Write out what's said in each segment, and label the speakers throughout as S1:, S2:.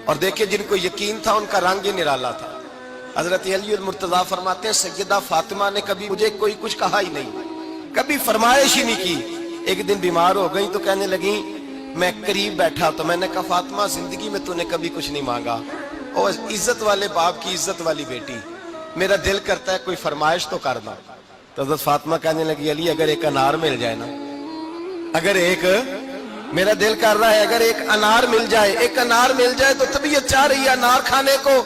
S1: اور دیکھیں جن کو یقین تھا ان کا رنگ ہی نرالا تھا۔ حضرت علی المرتضیٰ فرماتے ہیں سیدہ فاطمہ نے کبھی مجھے کوئی کچھ کہا ہی نہیں، کبھی فرمائش ہی نہیں کی۔ ایک دن بیمار ہو گئی تو کہنے لگی، میں قریب بیٹھا تو میں نے کہا فاطمہ زندگی میں تو نے کبھی کچھ نہیں مانگا، اور عزت والے باپ کی عزت والی بیٹی، میرا دل کرتا ہے کوئی فرمائش تو کرنا۔ تو حضرت فاطمہ کہنے لگی علی اگر ایک انار مل جائے نا، اگر ایک، میرا دل کر رہا ہے اگر ایک انار مل جائے، ایک انار مل جائے تو طبیعت چاہ رہی ہے انار کھانے کو۔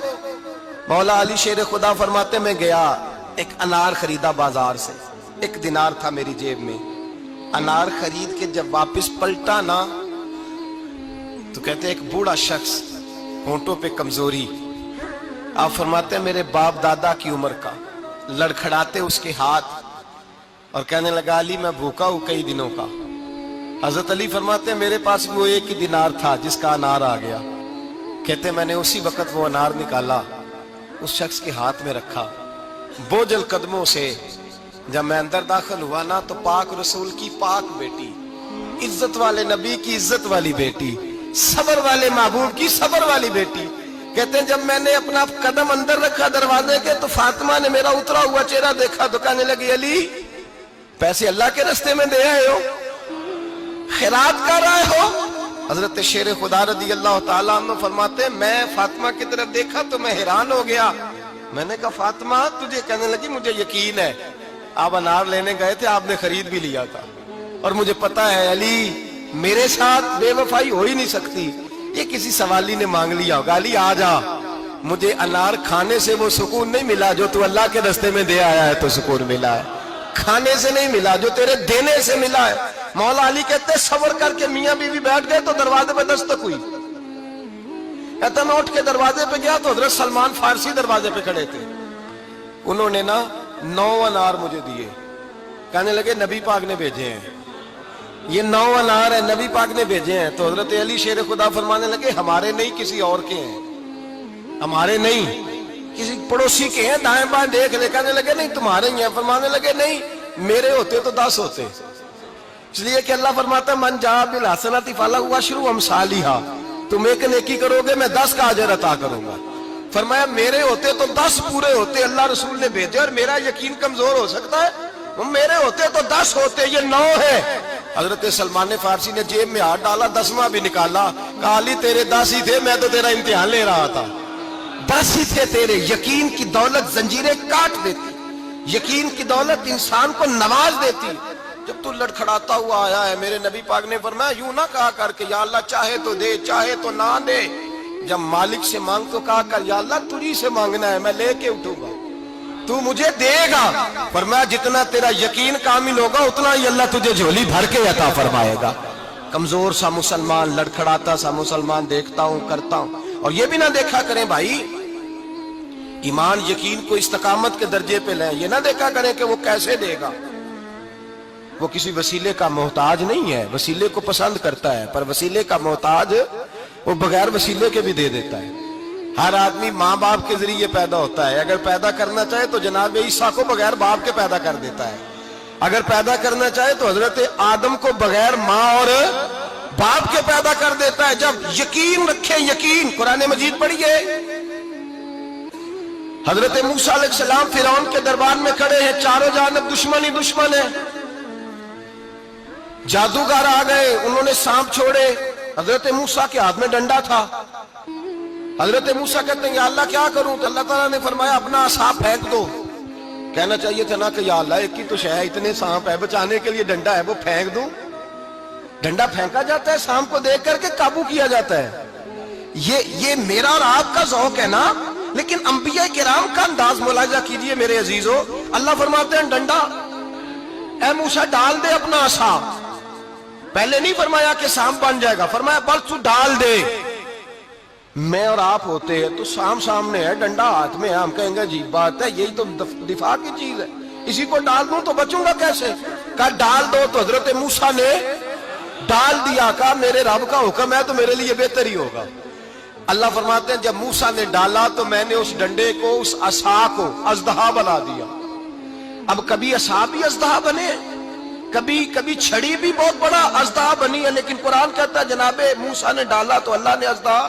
S1: مولا علی شیر خدا فرماتے میں گیا ایک انار خریدا بازار سے، 1 دینار تھا میری جیب میں، انار خرید کے جب واپس پلٹا نا تو کہتے ایک بوڑھا شخص، ہونٹوں پہ کمزوری، آپ فرماتے ہیں میرے باپ دادا کی عمر کا، لڑکھڑاتے اس کے ہاتھ اور کہنے لگا علی میں بھوکا ہوں کئی دنوں کا۔ حضرت علی فرماتے ہیں میرے پاس وہ 1 دینار تھا جس کا انار آ گیا، کہتے میں نے اسی وقت وہ انار نکالا اس شخص کے ہاتھ میں رکھا، بوجھل قدموں سے جب میں اندر داخل ہوا نا تو پاک رسول کی پاک بیٹی، عزت والے نبی کی عزت والی بیٹی، صبر والے محبوب کی صبر والی بیٹی، کہتے ہیں جب میں نے اپنا قدم اندر رکھا دروازے کے تو فاطمہ نے میرا اترا ہوا چہرہ دیکھا تو کہنے لگی علی پیسے اللہ کے راستے میں دے آئے ہو، خیرات کر رہے ہو؟ حضرت شیر خدا رضی اللہ تعالیٰ عنہ فرماتے ہیں میں فاطمہ کی طرف دیکھا تو میں حیران ہو گیا، میں نے کہا فاطمہ تجھے، کہنے لگی مجھے یقین ہے آپ انار لینے گئے تھے، آپ نے خرید بھی لیا تھا، اور مجھے پتا ہے علی میرے ساتھ بے وفائی ہو ہی نہیں سکتی، یہ کسی سوالی نے مانگ لیا ہوگا، علی آ جا، مجھے انار کھانے سے وہ سکون نہیں ملا جو تو اللہ کے راستے میں دے آیا ہے تو سکون ملا ہے، کھانے سے نہیں ملا جو تیرے دینے سے ملا ہے۔ مولا علی کہتے صبر کر کے میاں بیوی بیٹھ گئے تو دروازے پہ دستک ہوئی، کہتا میں اٹھ کے دروازے پہ گیا تو حضرت سلمان فارسی دروازے پہ کھڑے تھے، انہوں نے نا 9 انار مجھے دیے، کہنے لگے نبی پاک نے بھیجے ہیں، یہ 9 انار ہیں نبی پاک نے بھیجے ہیں۔ تو حضرت علی شیر خدا فرمانے لگے ہمارے نہیں کسی اور کے ہیں، ہمارے نہیں کسی پڑوسی کے ہیں، دائیں بائیں دیکھ لے، کہنے لگے نہیں تمہارے ہی ہیں، فرمانے لگے نہیں میرے ہوتے تو 10 ہوتے، اس لیے کہ اللہ فرماتا ہے من جاء بالحسنۃ فلہ عشر امثالھا، تم ایک نیکی کرو گے میں 10 کا اجر عطا کروں گا، فرمایا میرے ہوتے تو 10 پورے ہوتے، اللہ رسول نے بھیجے اور میرا یقین کمزور ہو سکتا ہے، میرے ہوتے تو 10 ہوتے، یہ 9 ہے۔ حضرت سلمان فارسی نے جیب میں ہاتھ ڈالا، 10واں بھی نکالا، کہا علی تیرے 10 ہی تھے، میں تو تیرا امتحان لے رہا تھا، 10 ہی تھے تیرے۔ یقین کی دولت زنجیریں کاٹ دیتی، یقین کی دولت انسان کو نواز دیتی۔ جب تو لڑکھڑاتا ہوا آیا ہے، میرے نبی پاک نے فرمایا یوں نہ کہا کر کہ یا اللہ چاہے تو دے چاہے تو نہ دے، جب مالک سے مانگ تو کہا کر یا اللہ تجھی سے مانگنا ہے میں لے کے اٹھوں گا، تو مجھے دے گا، فرمایا جتنا تیرا یقین کامل ہوگا اتنا ہی اللہ تجھے جھولی بھر کے عطا فرمائے گا۔ کمزور سا مسلمان، لڑکھڑاتا سا مسلمان دیکھتا ہوں کرتا ہوں، اور یہ بھی نہ دیکھا کریں بھائی ایمان یقین کو استقامت کے درجے پہ لیں، یہ نہ دیکھا کریں کہ وہ کیسے دے گا، وہ کسی وسیلے کا محتاج نہیں ہے، وسیلے کو پسند کرتا ہے پر وسیلے کا محتاج وہ بغیر وسیلے کے بھی دے دیتا ہے۔ ہر آدمی ماں باپ کے ذریعے پیدا ہوتا ہے، اگر پیدا کرنا چاہے تو جناب عیسیٰ کو بغیر باپ کے پیدا کر دیتا ہے، اگر پیدا کرنا چاہے تو حضرت آدم کو بغیر ماں اور باپ کے پیدا کر دیتا ہے۔ جب یقین رکھیں، یقین، قرآن مجید پڑھیے، حضرت موسیٰ علیہ السلام فرعون کے دربار میں کھڑے ہیں، چاروں جانب دشمن ہی دشمن ہے، جادوگر آ گئے، انہوں نے سانپ چھوڑے، حضرت موسیٰ کے ہاتھ میں ڈنڈا تھا، حضرت موسیٰ کہتے ہیں یا اللہ کیا کروں، تو اللہ تعالیٰ نے فرمایا اپنا عصا پھینک دو، کہنا چاہیے تھا نا کہ یا اللہ ایک ہی تو شے ہے، اتنے سانپ ہے، بچانے کے لیے ڈنڈا ہے وہ پھینک دوں، ڈنڈا پھینکا جاتا ہے، سانپ کو دیکھ کر کے قابو کیا جاتا ہے، یہ میرا اور آپ کا ذوق ہے نا، لیکن انبیاء کرام کا انداز ملاحظہ کیجئے میرے عزیزو، اللہ فرماتے ہیں ڈنڈا، اے موسیٰ ڈال دے اپنا عصا، پہلے نہیں فرمایا کہ سانپ بن جائے گا، فرمایا بس تو ڈال دے۔ میں اور آپ ہوتے ہیں تو سانپ سامنے ہے، ڈنڈا ہاتھ میں ہے، ہم کہیں گے عجیب بات ہے، یہی تو دفاع کی چیز ہے، اسی کو ڈال دوں تو بچوں گا کیسے، کہا ڈال دو، تو حضرت موسیٰ نے ڈال دیا، کہا میرے رب کا حکم ہے تو میرے لیے بہتر ہی ہوگا۔ اللہ فرماتے ہیں جب موسیٰ نے ڈالا تو میں نے اس ڈنڈے کو، اس عصا کو اژدہا بنا دیا۔ اب کبھی عصا بھی اژدہا بنے، کبھی چھڑی بھی بہت بڑا اژدہا بنی ہے، لیکن قرآن کہتا ہے جناب موسیٰ نے ڈالا تو اللہ نے اژدہا،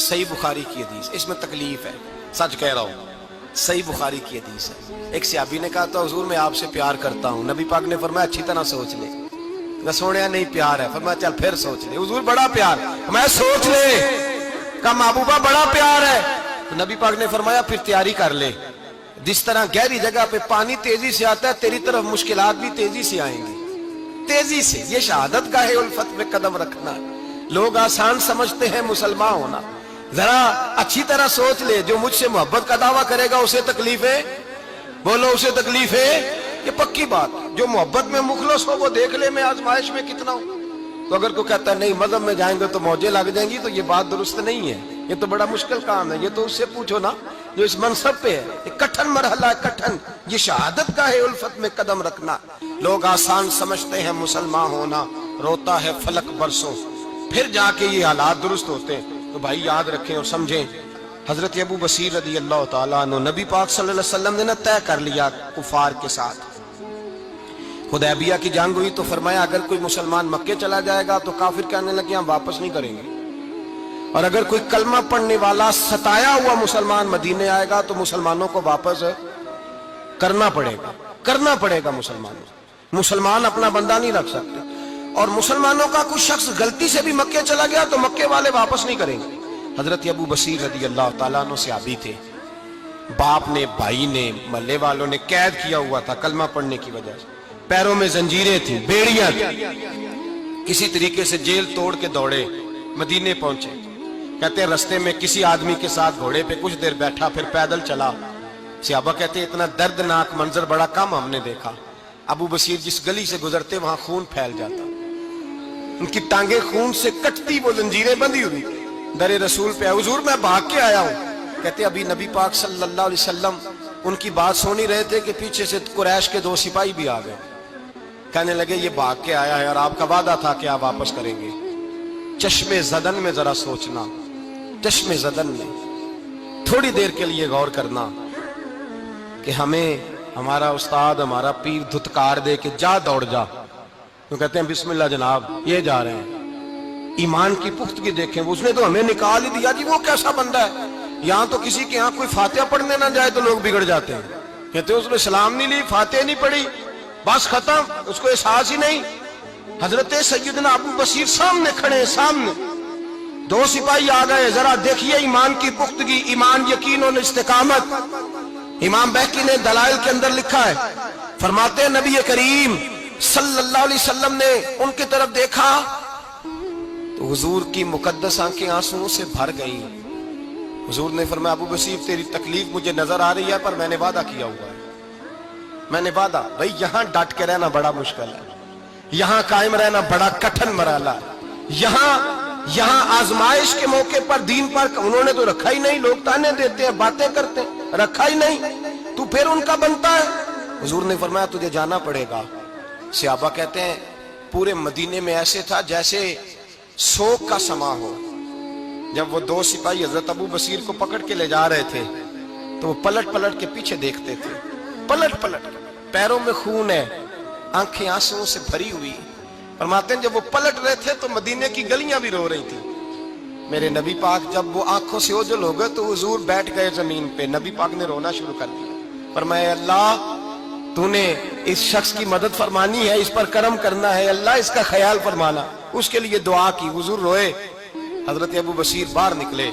S1: صحیح بخاری کی حدیث، اس میں تکلیف ہے، سچ کہہ رہا ہوں، صحیح بخاری کی حدیث ہے۔ ایک صحابی نے کہا تھا حضور میں آپ سے پیار کرتا ہوں، نبی پاک نے فرمایا اچھی طرح سوچ لے۔ میں سونے نہیں پیار ہے، فرمایا چل پھر سوچ لے۔ حضور بڑا پیار، میں سوچ لے، کہا محبوبہ بڑا پیار ہے، تو نبی پاک نے فرمایا پھر تیاری کر لے، جس طرح گہری جگہ پہ پانی تیزی سے آتا ہے تیری طرف مشکلات بھی تیزی سے آئیں گی، تیزی سے۔ یہ شہادت گاہ الفت میں قدم رکھنا، لوگ آسان سمجھتے ہیں مسلمان ہونا، ذرا اچھی طرح سوچ لے، جو مجھ سے محبت کا دعویٰ کرے گا اسے تکلیف ہے، بولو اسے تکلیف ہے، یہ پکی بات۔ جو محبت میں مخلص ہو وہ دیکھ لے میں آزمائش میں کتنا ہوں۔ تو اگر کوئی کہتا ہے نہیں مذہب میں جائیں گے تو موجیں لگ جائیں گی، تو یہ بات درست نہیں ہے، یہ تو بڑا مشکل کام ہے، یہ تو اس سے پوچھو نا جو اس منصب پہ ہے۔ یہ کٹھن مرحلہ ہے، کٹھن، یہ شہادت گاہ الفت میں قدم رکھنا۔ لوگ آسان سمجھتے ہیں مسلمان ہونا، روتا ہے فلک برسوں، پھر جا کے یہ حالات درست ہوتے ہیں۔ تو بھائی یاد رکھیں اور سمجھیں، حضرت ابو بصیر رضی اللہ تعالیٰ عنہ، نبی پاک صلی اللہ علیہ وسلم نے طے کر لیا کفار کے ساتھ، حدیبیہ کی جنگ ہوئی تو فرمایا اگر کوئی مسلمان مکے چلا جائے گا تو کافر کہنے لگے ہم واپس نہیں کریں گے، اور اگر کوئی کلمہ پڑھنے والا ستایا ہوا مسلمان مدینے آئے گا تو مسلمانوں کو واپس کرنا پڑے گا مسلمان اپنا بندہ نہیں رکھ سکتے، اور مسلمانوں کا کوئی شخص غلطی سے بھی مکے چلا گیا تو مکے والے واپس نہیں کریں گے۔ حضرت ابو بصیر رضی اللہ تعالیٰ عنہ صحابی تھے، باپ نے، بھائی نے، محلے والوں نے قید کیا ہوا تھا کلمہ پڑھنے کی وجہ سے، پیروں میں زنجیریں تھیں، بیڑیاں تھیں، کسی طریقے سے جیل توڑ کے دوڑے مدینے پہنچے۔ کہتے ہیں رستے میں کسی آدمی کے ساتھ گھوڑے پہ کچھ دیر بیٹھا پھر پیدل چلا۔ صحابہ کہتے ہیں اتنا دردناک منظر بڑا کم ہم نے دیکھا، ابو بصیر جس گلی سے گزرتے وہاں خون پھیل جاتا، ان کی ٹانگیں خون سے کٹتی، وہ زنجیریں بندھی ہوئی، در رسول پہ حضور میں بھاگ کے آیا ہوں۔ کہتے ابھی نبی پاک صلی اللہ علیہ وسلم ان کی بات سن ہی رہے تھے کہ پیچھے سے قریش کے 2 سپاہی بھی آ گئے، کہنے لگے یہ بھاگ کے آیا ہے اور آپ کا وعدہ تھا کہ آپ واپس کریں گے۔ چشم زدن میں ذرا سوچنا، چشم زدن میں تھوڑی دیر کے لیے غور کرنا کہ ہمیں ہمارا استاد، ہمارا پیر دھتکار دے کہ جا دوڑ جا، تو کہتے ہیں بسم اللہ جناب یہ جا رہے ہیں۔ ایمان کی پختگی دیکھیں، اس نے تو ہمیں نکال ہی دیا جی، وہ کیسا بندہ ہے، یہاں تو کسی کے یہاں کوئی فاتحہ پڑھنے نہ جائے تو لوگ بگڑ جاتے ہیں، کہتے ہیں اس نے سلام نہیں لی، فاتحہ نہیں پڑھی، بس ختم، اس کو احساس ہی نہیں۔ حضرت سیدنا ابو بصیر سامنے کھڑے، سامنے 2 سپاہی آ گئے، ذرا دیکھیے ایمان کی پختگی، ایمان، یقین اور استقامت۔ امام بہقی نے دلائل کے اندر لکھا ہے، فرماتے ہیں نبی کریم صلی اللہ علیہ وسلم نے ان کی طرف دیکھا تو حضور کی مقدس آنکھیں آنسوؤں سے بھر گئیں۔ حضور نے فرمایا ابو بصیر تیری تکلیف مجھے نظر آ رہی ہے پر میں نے وعدہ کیا ہوا ہے، میں نے وعدہ، بھئی یہاں ڈٹ کے رہنا بڑا مشکل ہے، یہاں قائم رہنا بڑا کٹھن مرحلہ ہے، یہاں آزمائش کے موقع پر دین پر انہوں نے تو رکھا ہی نہیں، لوگ تانے دیتے ہیں، باتیں کرتے ہیں، رکھا ہی نہیں، تو پھر ان کا بنتا ہے۔ حضور نے فرمایا تجھے جانا پڑے گا۔ صحابہ کہتے ہیں پورے مدینے میں ایسے تھا جیسے سوگ کا سما ہو۔ جب وہ 2 سپاہی حضرت ابو بصیر کو پکڑ کے لے جا رہے تھے تو وہ پلٹ پلٹ کے پیچھے دیکھتے تھے، پلٹ پلٹ، پیروں میں خون ہے، آنکھیں آنسوؤں سے بھری ہوئی۔ فرماتے ہیں جب وہ پلٹ رہے تھے تو مدینے کی گلیاں بھی رو رہی تھیں۔ میرے نبی پاک جب وہ آنکھوں سے اوجھل ہو گئے تو حضور بیٹھ گئے زمین پہ، نبی پاک نے رونا شروع کر دیا، فرمایا اللہ تو نے اس شخص کی مدد فرمانی ہے، اس پر کرم کرنا ہے، اللہ اس کا خیال فرمانا، اس کے لیے دعا کی، حضور روئے۔ حضرت ابو بصیر باہر نکلے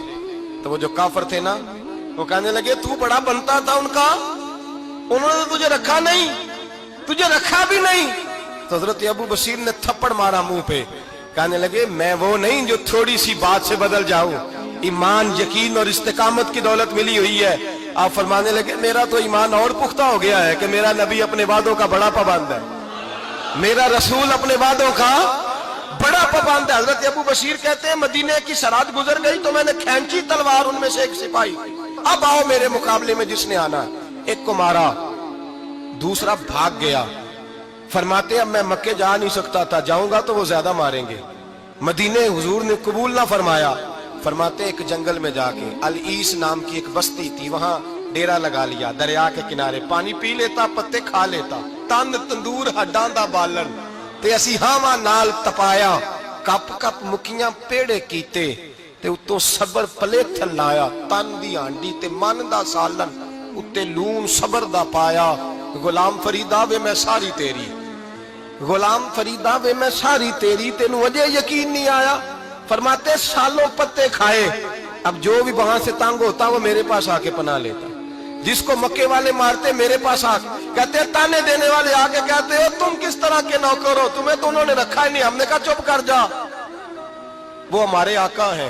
S1: تو وہ جو کافر تھے نا وہ کہنے لگے تو بڑا بنتا تھا ان کا، انہوں نے تجھے رکھا نہیں، تجھے رکھا بھی نہیں۔ تو حضرت ابو بصیر نے تھپڑ مارا منہ پہ، کہنے لگے میں وہ نہیں جو تھوڑی سی بات سے بدل جاؤں، ایمان، یقین اور استقامت کی دولت ملی ہوئی ہے۔ آپ فرمانے لگے میرا تو ایمان اور پختہ ہو گیا ہے کہ میرا نبی اپنے وعدوں کا بڑا پابند ہے، میرا رسول اپنے وعدوں کا بڑا پابند ہے۔ حضرت ابو بصیر کہتے ہیں مدینے کی سرحد گزر گئی تو میں نے کھینچی تلوار، ان میں سے ایک سپاہی، اب آؤ میرے مقابلے میں جس نے آنا، ایک کو مارا، دوسرا بھاگ گیا۔ فرماتے اب میں مکے جا نہیں سکتا تھا، جاؤں گا تو وہ زیادہ ماریں گے، مدینے حضور نے قبول نہ فرمایا۔ فرماتے ایک جنگل میں جا کے العیس نام کی ایک بستی تھی، وہاں ڈیرا لگا لیا، دریا کے کنارے، پانی پی لیتا، پتے کھا لیتا، تن تندور ہڈاں دا بالن تے اسی ہاواں نال تپایا، کپ کپ مکیاں پیڑے کیتے، تے اتوں صبر پلیتھن لایا، تن دی ہانڈی تے من دا سالن اتے لون صبر دا پایا۔ غلام فریدا وے میں ساری تیری، غلام فریدا وے میں ساری تیری، تینوں وجہ یقین نہیں آیا؟ فرماتے سالوں پتے کھائے، اب جو بھی وہاں سے تنگ ہوتا وہ میرے پاس آ کے پناہ لیتا، جس کو مکے والے مارتے میرے پاس آ کے کہتے تانے دینے والے آ کے کہتے ہو تم کس طرح کے نوکر ہو، تمہیں تو انہوں نے رکھا ہی نہیں۔ ہم نے کہا چپ کر جا، وہ ہمارے آقا ہیں،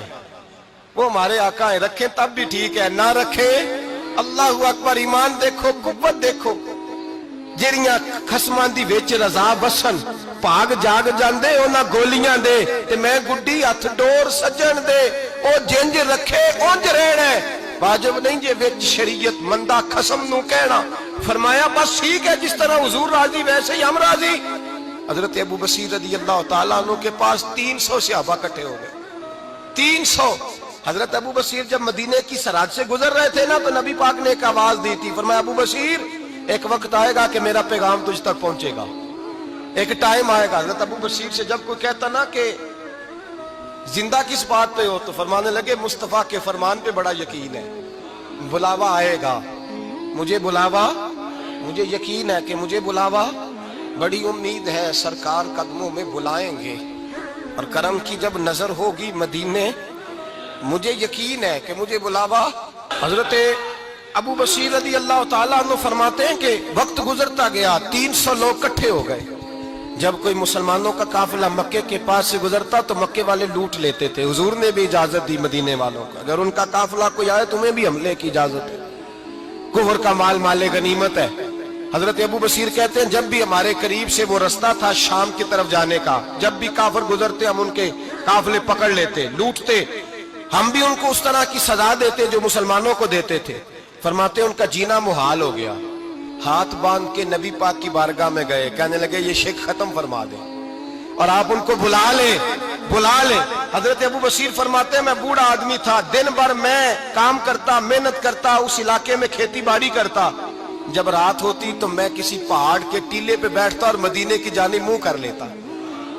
S1: وہ ہمارے آقا ہیں، رکھیں تب بھی ٹھیک ہے، نہ رکھیں اللہ اکبر۔ ایمان دیکھو، قوت دیکھو، جیڑیاں خسماں دی وچ رضا بسن پاگ جاگ جاندے اونا گولیاں دے تے میں گڈی ہتھ ڈور سجن دے، او جنج رکھے اونج رہنا ہے، واجب نہیں جے وچ شریعت مندہ خسم نو کہنا۔ فرمایا بس ٹھیک ہے، جس طرح حضور راضی ویسے ہی ہم راضی۔ حضرت ابو بصیر رضی اللہ تعالیٰ عنہ کے پاس 300 صحابہ کٹھے ہو گئے، 300۔ حضرت ابو بصیر جب مدینے کی سراج سے گزر رہے تھے نا تو نبی پاک نے ایک آواز دی تھی، فرمایا ابو بصیر ایک وقت آئے گا کہ میرا پیغام تجھ تک پہنچے گا، ایک ٹائم آئے گا۔ حضرت ابو بصیر سے جب کوئی کہتا نا کہ زندہ کس بات پہ ہو تو فرمانے لگے مصطفیٰ کے فرمان پہ بڑا یقین ہے، بلاوا آئے گا، مجھے بلاوا، مجھے یقین ہے کہ مجھے بلاوا، بڑی امید ہے سرکار قدموں میں بلائیں گے، اور کرم کی جب نظر ہوگی مدینے، مجھے یقین ہے کہ مجھے بلاوا۔ حضرت ابو بصیر رضی اللہ تعالیٰ عنہ فرماتے ہیں کہ وقت گزرتا گیا، 300 لوگ کٹھے ہو گئے۔ جب کوئی مسلمانوں کا قافلہ مکے کے پاس سے گزرتا تو مکے والے لوٹ لیتے تھے، حضور نے بھی اجازت دی مدینے والوں کو، اگر ان کا قافلہ کوئی آئے تمہیں بھی حملے کی اجازت ہے، کفر کا مال مال غنیمت ہے۔ حضرت ابو بصیر کہتے ہیں جب بھی ہمارے قریب سے وہ رستہ تھا شام کی طرف جانے کا، جب بھی کافر گزرتے ہم ان کے قافلے پکڑ لیتے، لوٹتے، ہم بھی ان کو اس طرح کی سزا دیتے جو مسلمانوں کو دیتے تھے۔ فرماتے ان کا جینا محال ہو گیا، ہاتھ باندھ کے نبی پاک کی بارگاہ میں گئے، کہنے لگے یہ شرک ختم فرما دیں اور آپ ان کو بلا لیں، بلا لیں۔ حضرت ابو بصیر فرماتے ہیں میں بوڑھا آدمی تھا، دن بھر میں کام کرتا، محنت کرتا، اس علاقے میں کھیتی باڑی کرتا، جب رات ہوتی تو میں کسی پہاڑ کے ٹیلے پہ بیٹھتا اور مدینے کی جانب منہ کر لیتا،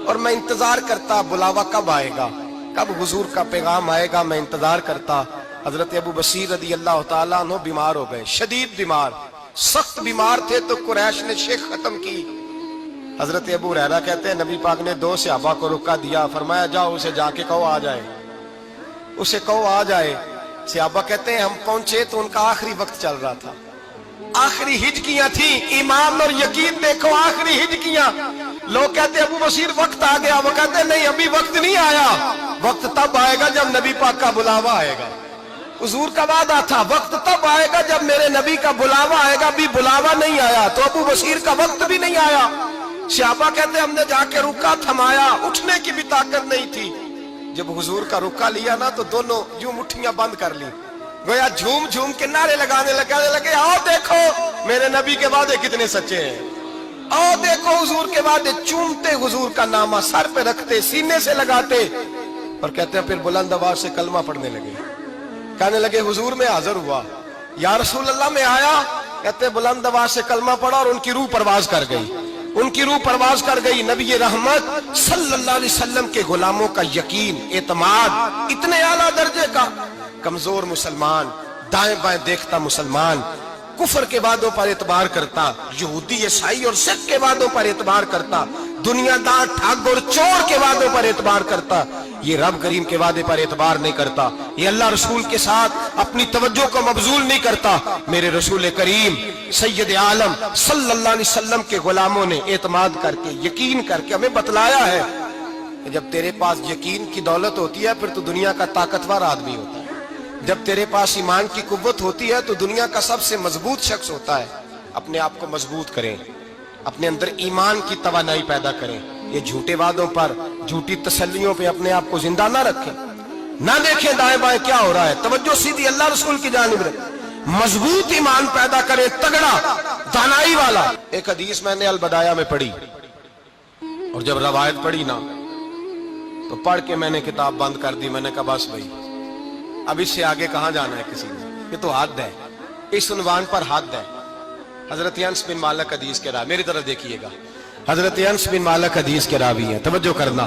S1: اور میں انتظار کرتا بلاوا کب آئے گا، کب حضور کا پیغام آئے گا، میں انتظار کرتا۔ حضرت ابو بصیر رضی اللہ تعالیٰ عنہ بیمار ہو گئے، شدید بیمار، سخت بیمار تھے، تو قریش نے شیخ ختم کی۔ حضرت ابو ہریرہ کہتے ہیں نبی پاک نے 2 صحابہ کو رکا دیا، فرمایا جاؤ اسے جا کے کہو آ جائے، اسے کہو آ جائے۔ صحابہ کہتے ہیں ہم پہنچے تو ان کا آخری وقت چل رہا تھا، آخری ہجکیاں تھیں، ایمان اور یقین دیکھو، آخری ہجکیاں۔ لوگ کہتے ہیں ابو بصیر وقت آ گیا، وہ کہتے ہیں نہیں ابھی وقت نہیں آیا، وقت تب آئے گا جب نبی پاک کا بلاوا آئے گا۔ حضور کا وعدہ تھا وقت تب آئے گا جب میرے نبی کا بلاوا آئے گا، بھی بلاوا نہیں آیا تو ابو بصیر کا وقت بھی نہیں آیا۔ صحابہ کہتے ہیں ہم نے جا کے رکا، تھمایا، اٹھنے کی بھی طاقت نہیں تھی۔ جب حضور کا رکا لیا نا تو دونوں یوں مٹھیاں بند کر لی، گویا جھوم جھوم کے نعرے لگانے لگے آؤ دیکھو میرے نبی کے وعدے کتنے سچے ہیں، آؤ دیکھو حضور کے وعدے، چومتے حضور کا نامہ، سر پہ رکھتے، سینے سے لگاتے، اور کہتے ہیں پھر بلند آواز سے کلمہ پڑھنے لگے، کہنے لگے حضور میں حاضر ہوا، یا رسول اللہ میں آیا، کہتے بلند آواز سے کلمہ پڑھا اور ان کی روح پرواز کر گئی، ان کی روح پرواز کر گئی۔ نبی رحمت صلی اللہ علیہ وسلم کے غلاموں کا یقین، اعتماد اتنے اعلیٰ درجے کا، کمزور مسلمان، دائیں بائیں دیکھتا مسلمان، کفر کے وعدوں پر اعتبار کرتا، یہودی عیسائی اور سکھ کے وعدوں پر اعتبار کرتا، دنیا دار ٹھگ اور چور کے وعدوں پر اعتبار کرتا، یہ رب کریم کے وعدے پر اعتبار نہیں کرتا، یہ اللہ رسول کے ساتھ اپنی توجہ کو مبذول نہیں کرتا۔ میرے رسول کریم سید عالم صلی اللہ علیہ وسلم کے غلاموں نے اعتماد کر کے، یقین کر کے ہمیں بتلایا ہے کہ جب تیرے پاس یقین کی دولت ہوتی ہے پھر تو دنیا کا طاقتور آدمی ہوتا ہے، جب تیرے پاس ایمان کی قوت ہوتی ہے تو دنیا کا سب سے مضبوط شخص ہوتا ہے۔ اپنے آپ کو مضبوط کریں، اپنے اندر ایمان کی توانائی پیدا کریں، یہ جھوٹے وعدوں پر، جھوٹی تسلیوں پہ اپنے آپ کو زندہ نہ رکھیں، نہ دیکھیں دائیں بائیں کیا ہو رہا ہے، توجہ سیدھی اللہ رسول کی جانب رکھیں، مضبوط ایمان پیدا کریں، تگڑا، دانائی والا۔ ایک حدیث میں نے البدایہ میں پڑھی، اور جب روایت پڑھی نا تو پڑھ کے میں نے کتاب بند کر دی، میں نے کہا بس بھائی اب اس سے آگے کہاں جانا ہے کسی نے، یہ تو حد ہے، اس عنوان پر حد ہے۔ حضرت انس بن مالک حدیث کے راوی، میری طرف دیکھیے گا، حضرت انس بن مالک حدیث کے راوی ہیں، توجہ کرنا۔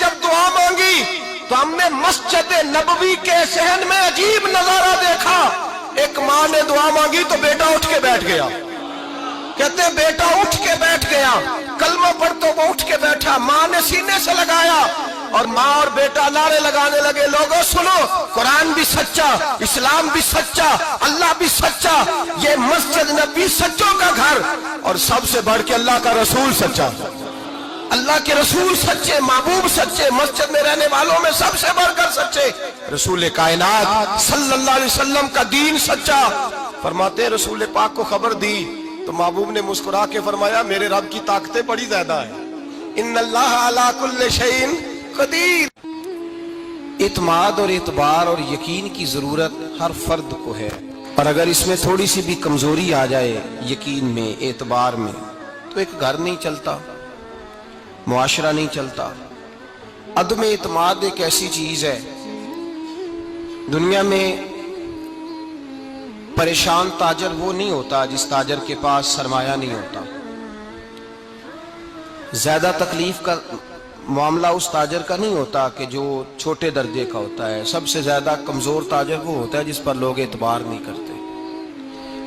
S1: جب دعا مانگی تو ہم نے مسجد نبوی کے صحن میں عجیب نظارہ دیکھا. ایک ماں نے دعا مانگی تو بیٹا اٹھ کے بیٹھ گیا. کہتے ہیں بیٹا اٹھ کے بیٹھ گیا. کلمہ پڑھ تو وہ اٹھ کے بیٹھا. ماں نے سینے سے لگایا اور ماں اور بیٹا نعرے لگانے لگے, لوگوں سنو, قرآن بھی سچا, اسلام بھی سچا, اللہ بھی سچا, یہ مسجد نبی سچوں کا گھر, اور سب سے بڑھ کے اللہ کا رسول سچا. اللہ کے رسول سچے, محبوب سچے, مسجد میں رہنے والوں میں سب سے بڑھ کر سچے, رسول کائنات صلی اللہ علیہ وسلم کا دین سچا. فرماتے رسول پاک کو خبر دی تو محبوب نے مسکرا کے فرمایا میرے رب کی طاقتیں بڑی زیادہ ہیں. ان اللہ علی کل شیء قدیر. اعتماد اور اعتبار اور یقین کی ضرورت ہر فرد کو ہے, اور اگر اس میں تھوڑی سی بھی کمزوری آ جائے یقین میں, اعتبار میں, تو ایک گھر نہیں چلتا, معاشرہ نہیں چلتا. عدم اعتماد ایک ایسی چیز ہے, دنیا میں پریشان تاجر وہ نہیں ہوتا جس تاجر کے پاس سرمایہ نہیں ہوتا. زیادہ تکلیف کا معاملہ اس تاجر کا نہیں ہوتا کہ جو چھوٹے درجے کا ہوتا ہے. سب سے زیادہ کمزور تاجر وہ ہوتا ہے جس پر لوگ اعتبار نہیں کرتے,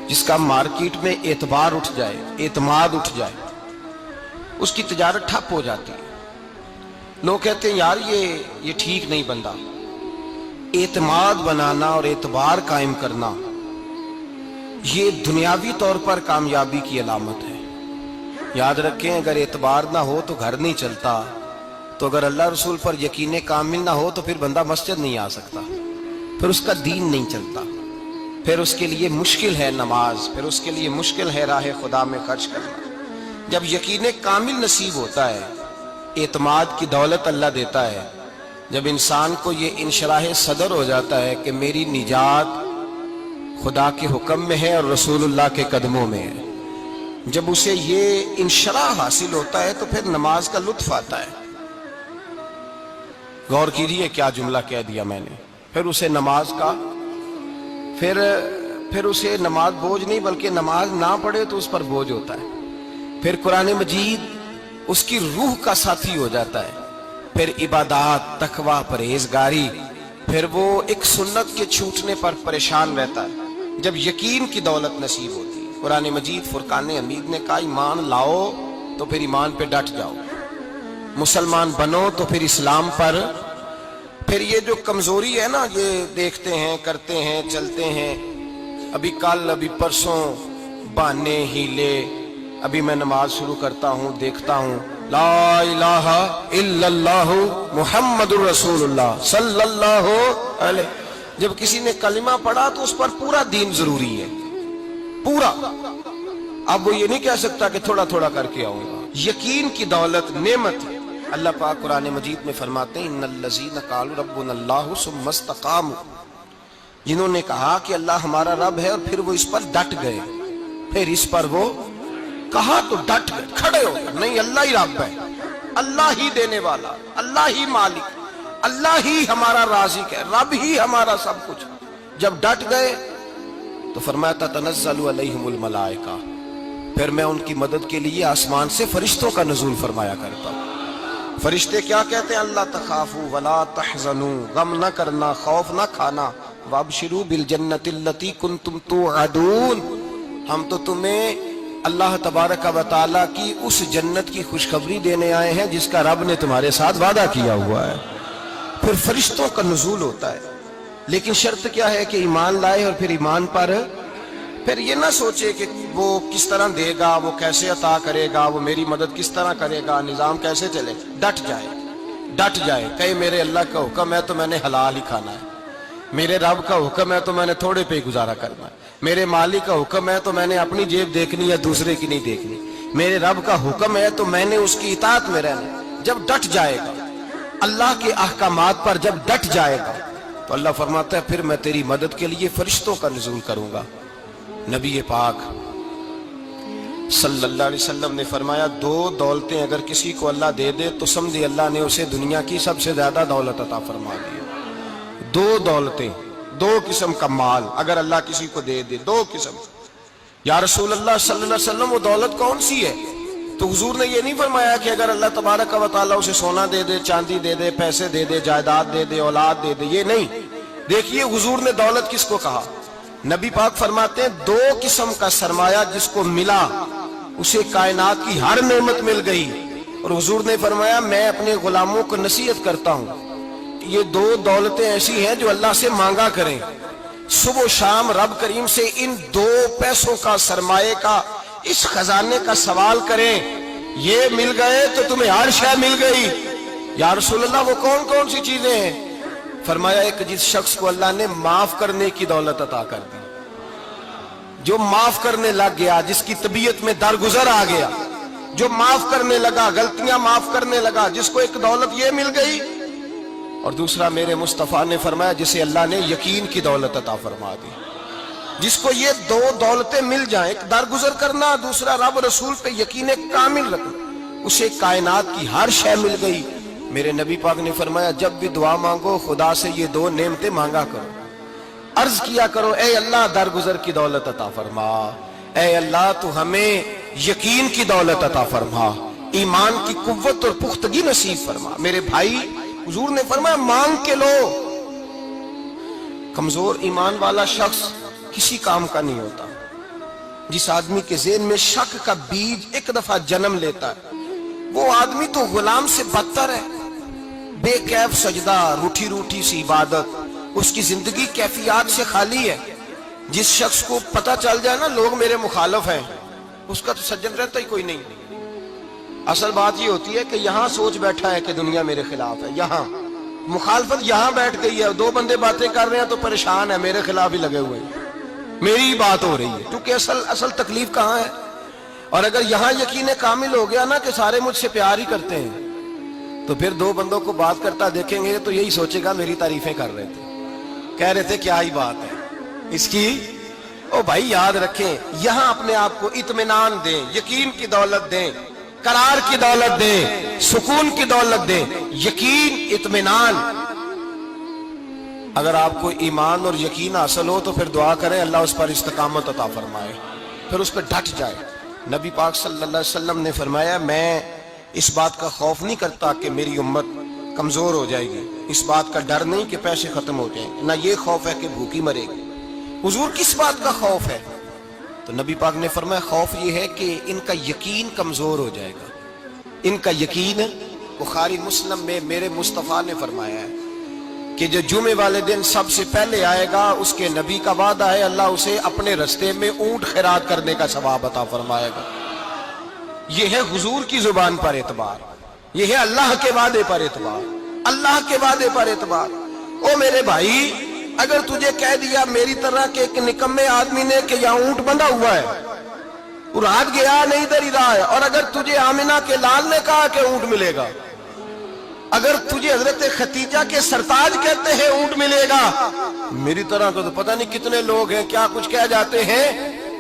S1: جس کا مارکیٹ میں اعتبار اٹھ جائے, اعتماد اٹھ جائے, اس کی تجارت ٹھپ ہو جاتی ہے. لوگ کہتے ہیں یار یہ ٹھیک نہیں بندہ. اعتماد بنانا اور اعتبار قائم کرنا یہ دنیاوی طور پر کامیابی کی علامت ہے. یاد رکھیں اگر اعتبار نہ ہو تو گھر نہیں چلتا, تو اگر اللہ رسول پر یقین کامل نہ ہو تو پھر بندہ مسجد نہیں آ سکتا, پھر اس کا دین نہیں چلتا, پھر اس کے لیے مشکل ہے نماز, پھر اس کے لیے مشکل ہے راہ خدا میں خرچ کرنا. جب یقین کامل نصیب ہوتا ہے, اعتماد کی دولت اللہ دیتا ہے, جب انسان کو یہ انشراح صدر ہو جاتا ہے کہ میری نجات خدا کے حکم میں ہے اور رسول اللہ کے قدموں میں ہے, جب اسے یہ انشراح حاصل ہوتا ہے تو پھر نماز کا لطف آتا ہے. غور کیجیے کیا جملہ کہہ دیا میں نے. پھر اسے نماز کا پھر اسے نماز بوجھ نہیں بلکہ نماز نہ پڑھے تو اس پر بوجھ ہوتا ہے. پھر قرآن مجید اس کی روح کا ساتھی ہو جاتا ہے. پھر عبادات, تقوی, پرہیزگاری, پھر وہ ایک سنت کے چھوٹنے پر پریشان رہتا ہے. جب یقین کی دولت نصیب ہوتی ہے, قرآن مجید فرقان حمید نے کہا ایمان لاؤ تو پھر ایمان پہ ڈٹ جاؤ, مسلمان بنو تو پھر اسلام پر. پھر یہ جو کمزوری ہے نا, یہ دیکھتے ہیں, کرتے ہیں, چلتے ہیں, ابھی کل ابھی پرسوں, بہانے, ہیلے, ابھی میں نماز شروع کرتا ہوں, دیکھتا ہوں لا الہ الا اللہ محمد الرسول اللہ صلی اللہ علیہ. جب کسی نے کلمہ پڑھا تو اس پر پورا دین ضروری ہے, پورا. اب وہ یہ نہیں کہہ سکتا کہ تھوڑا تھوڑا کر کے آؤں گا. یقین کی دولت نعمت. اللہ پاک قرآن مجید میں فرماتے ہیں ان الذین قالوا ربنا اللہ ثم استقاموا, جنہوں نے کہا کہ اللہ ہمارا رب ہے اور پھر وہ اس پر ڈٹ گئے, پھر اس پر وہ کہا تو ڈٹ گئے, کھڑے ہو گئے, نہیں اللہ ہی رب ہے, اللہ ہی دینے والا, اللہ ہی مالک, اللہ ہی ہمارا رازق ہے, رب ہی ہمارا سب کچھ. جب ڈٹ گئے تو فرمایا تتنزل علیہم الملائکہ, پھر میں ان کی مدد کے لیے آسمان سے فرشتوں کا نزول فرمایا کرتا ہوں. فرشتے کیا کہتے ہیں؟ اللہ تخافوا ولا تحزنوا, غم نہ کرنا, خوف نہ کھانا, وابشروا بالجنۃ التي کنتم توعدون, ہم تو تمہیں اللہ تبارک و تعالیٰ کی اس جنت کی خوشخبری دینے آئے ہیں جس کا رب نے تمہارے ساتھ وعدہ کیا ہوا ہے. پھر فرشتوں کا نزول ہوتا ہے, لیکن شرط کیا ہے کہ ایمان لائے, اور پھر ایمان پر پھر یہ نہ سوچے کہ وہ کس طرح دے گا, وہ کیسے عطا کرے گا, وہ میری مدد کس طرح کرے گا, نظام کیسے چلے. ڈٹ جائے, ڈٹ جائے, کہے میرے اللہ کا حکم ہے تو میں نے حلال ہی کھانا ہے, میرے رب کا حکم ہے تو میں نے تھوڑے پہ گزارا کرنا ہے, میرے مالک کا حکم ہے تو میں نے اپنی جیب دیکھنی ہے, دوسرے کی نہیں دیکھنی, میرے رب کا حکم ہے تو میں نے اس کی اطاعت میں رہنا. جب ڈٹ جائے گا اللہ کے احکامات پر, جب ڈٹ جائے گا تو اللہ فرماتا ہے پھر میں تیری مدد کے لیے فرشتوں کا نزول کروں گا. نبی پاک صلی اللہ علیہ وسلم نے فرمایا دو دولتیں اگر کسی کو اللہ دے دے تو سمجھے اللہ نے اسے دنیا کی سب سے زیادہ دولت عطا فرما دی. دو دولتیں, دو قسم کا مال اگر اللہ کسی کو دے دے, دو قسم. یا رسول اللہ صلی اللہ علیہ وسلم وہ دولت کون سی ہے؟ تو حضور نے یہ نہیں فرمایا کہ اگر اللہ تبارک و تعالیٰ اسے سونا دے دے، چاندی دے دے، پیسے دے دے، جائیداد دے دے، اولاد دے دے، یہ نہیں۔ دیکھیے حضور نے دولت کس کو کہا؟ نبی پاک فرماتے ہیں دو قسم کا سرمایہ جس کو ملا اسے کائنات کی ہر نعمت مل گئی۔ اور حضور نے فرمایا میں اپنے غلاموں کو نصیحت کرتا ہوں یہ دو دولتیں ایسی ہیں جو اللہ سے مانگا کریں، صبح و شام رب کریم سے ان دو پیسوں کا، سرمایے کا، اس خزانے کا سوال کریں، یہ مل گئے تو تمہیں ہر شے مل گئی۔ یا رسول اللہ وہ کون کون سی چیزیں ہیں؟ فرمایا ایک جس شخص کو اللہ نے معاف کرنے کی دولت عطا کر دی، جو معاف کرنے لگ گیا، جس کی طبیعت میں درگزر آ گیا، جو معاف کرنے لگا، غلطیاں معاف کرنے لگا، جس کو ایک دولت یہ مل گئی۔ اور دوسرا میرے مصطفیٰ نے فرمایا جسے اللہ نے یقین کی دولت عطا فرما دی، جس کو یہ دو دولتیں مل جائیں، ایک درگزر کرنا، دوسرا رب رسول پہ یقین کامل رکھنا، اسے کائنات کی ہر شے مل گئی۔ میرے نبی پاک نے فرمایا جب بھی دعا مانگو خدا سے یہ دو نعمتیں مانگا کرو، عرض کیا کرو اے اللہ درگزر کی دولت عطا فرما، اے اللہ تو ہمیں یقین کی دولت عطا فرما، ایمان کی قوت اور پختگی نصیب فرما۔ میرے بھائی حضور نے فرمایا مانگ کے لو۔ کمزور ایمان والا شخص کسی کام کا نہیں ہوتا۔ جس آدمی کے ذہن میں شک کا بیج ایک دفعہ جنم لیتا ہے وہ آدمی تو غلام سے بدتر ہے۔ بے کیف سجدہ، روٹھی روٹھی سی عبادت، اس کی زندگی کیفیات سے خالی ہے۔ جس شخص کو پتہ چل جائے نا لوگ میرے مخالف ہیں، اس کا تو سجن رہتا ہی کوئی نہیں۔ اصل بات یہ ہوتی ہے کہ یہاں سوچ بیٹھا ہے کہ دنیا میرے خلاف ہے، یہاں مخالفت یہاں بیٹھ گئی ہے، دو بندے باتیں کر رہے ہیں تو پریشان ہے، میرے خلاف ہی لگے ہوئے ہیں، میری ہی بات ہو رہی ہے، کیونکہ اصل تکلیف کہاں ہے؟ اور اگر یہاں یقین کامل ہو گیا نا کہ سارے مجھ سے پیار ہی کرتے ہیں تو پھر دو بندوں کو بات کرتا دیکھیں گے تو یہی سوچے گا میری تعریفیں کر رہے تھے، کہہ رہے تھے کیا ہی بات ہے اس کی۔ او بھائی یاد رکھیں یہاں اپنے آپ کو اطمینان دیں، یقین کی دولت دیں، قرار کی دولت دیں، سکون کی دولت دیں، یقین، اطمینان۔ اگر آپ کو ایمان اور یقین حاصل ہو تو پھر دعا کریں اللہ اس پر استقامت عطا فرمائے، پھر اس پہ ڈٹ جائے۔ نبی پاک صلی اللہ علیہ وسلم نے فرمایا میں اس بات کا خوف نہیں کرتا کہ میری امت کمزور ہو جائے گی، اس بات کا ڈر نہیں کہ پیسے ختم ہو جائیں، نہ یہ خوف ہے کہ بھوکی مرے گی۔ حضور کس بات کا خوف ہے؟ تو نبی پاک نے فرمایا خوف یہ ہے کہ ان کا یقین کمزور ہو جائے گا۔ ان کا یقین، بخاری مسلم میں میرے مصطفیٰ نے فرمایا ہے کہ جو جمعے والے دن سب سے پہلے آئے گا اس کے نبی کا وعدہ ہے اللہ اسے اپنے رستے میں اونٹ خیرات کرنے کا ثواب عطا فرمائے گا۔ یہ ہے حضور کی زبان پر اعتبار، یہ ہے اللہ کے وعدے پر اعتبار، اللہ کے وعدے پر اعتبار۔ او میرے بھائی اگر تجھے کہہ دیا میری طرح کے ایک نکمے آدمی نے کہ یہاں اونٹ بندھا ہوا ہے، اور ہاتھ گیا نہیں ادھر ہی رہا ہے، اور اگر تجھے آمنہ کے لال نے کہا کہ اونٹ ملے گا، اگر تجھے حضرت ختیجہ کے سرتاج کہتے ہیں اونٹ ملے گا، میری طرح کو تو پتہ نہیں کتنے لوگ ہیں کیا کچھ کہہ جاتے ہیں۔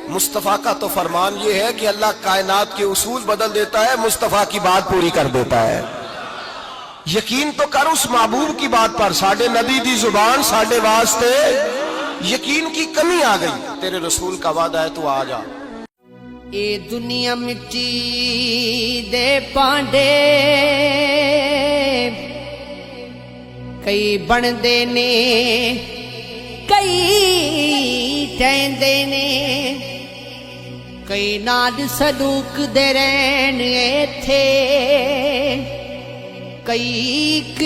S1: مصطفیٰ کا تو فرمان یہ ہے کہ اللہ کائنات کے اصول بدل دیتا ہے، مصطفیٰ کی بات پوری کر دیتا ہے۔ یقین تو کر اس محبوب کی بات پر، ساڈے نبی دی زبان ساڈے واسطے یقین کی کمی آ گئی، تیرے رسول کا وعدہ ہے تو آ جا۔
S2: اے دنیا مٹی دے پانڈے کئی بندے نے کئی ٹہندے نے کئی نال سلوک دے رہن ایتھے کئی ایک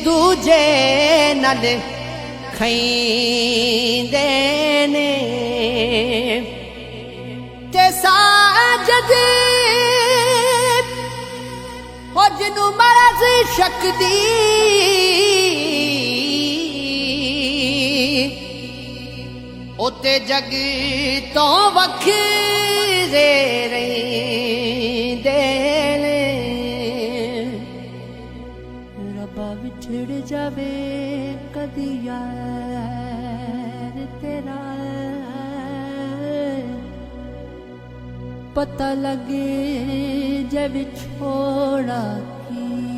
S2: دوجے نال کھیندے نے تے ساجد ہو جنوں مرض شک دی اوتے جگ تو وکھرے رہندے نے ربا وچھڑ جاوے کدی یار تیرا پتہ لگے جب چھوڑا کی